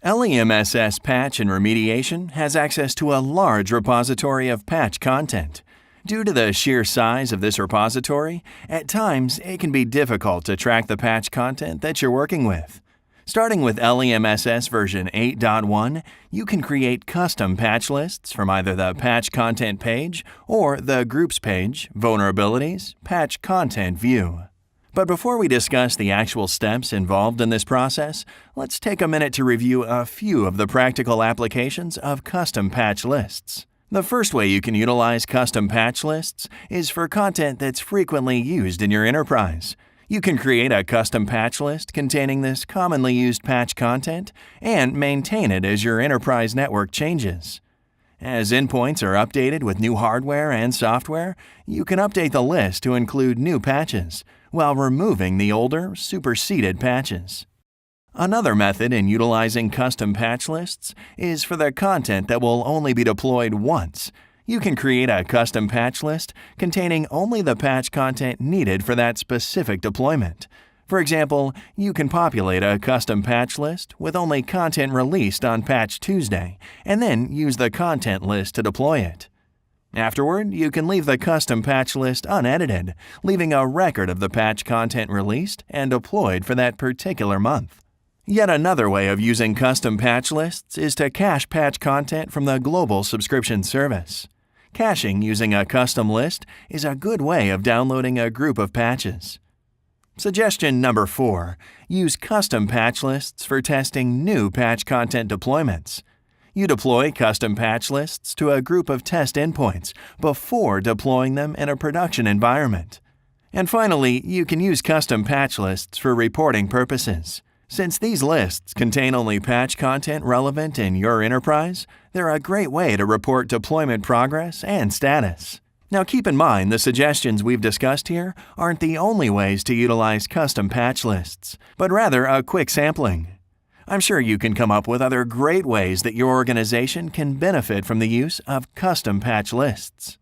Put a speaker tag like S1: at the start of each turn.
S1: LEMSS Patch and Remediation has access to a large repository of patch content. Due to the sheer size of this repository, at times it can be difficult to track the patch content that you're working with. Starting with LEMSS version 8.1, you can create custom patch lists from either the Patch Content page or the Groups page, Vulnerabilities, Patch Content view. But before we discuss the actual steps involved in this process, let's take a minute to review a few of the practical applications of custom patch lists. The first way you can utilize custom patch lists is for content that's frequently used in your enterprise. You can create a custom patch list containing this commonly used patch content and maintain it as your enterprise network changes. As endpoints are updated with new hardware and software, you can update the list to include new patches, while removing the older, superseded patches. Another method in utilizing custom patch lists is for the content that will only be deployed once. You can create a custom patch list containing only the patch content needed for that specific deployment. For example, you can populate a custom patch list with only content released on Patch Tuesday, and then use the content list to deploy it. Afterward, you can leave the custom patch list unedited, leaving a record of the patch content released and deployed for that particular month. Yet another way of using custom patch lists is to cache patch content from the global subscription service. Caching using a custom list is a good way of downloading a group of patches. Suggestion number 4. Use custom patch lists for testing new patch content deployments. You deploy custom patch lists to a group of test endpoints before deploying them in a production environment. And finally, you can use custom patch lists for reporting purposes. Since these lists contain only patch content relevant in your enterprise, they're a great way to report deployment progress and status. Now keep in mind the suggestions we've discussed here aren't the only ways to utilize custom patch lists, but rather a quick sampling. I'm sure you can come up with other great ways that your organization can benefit from the use of custom patch lists.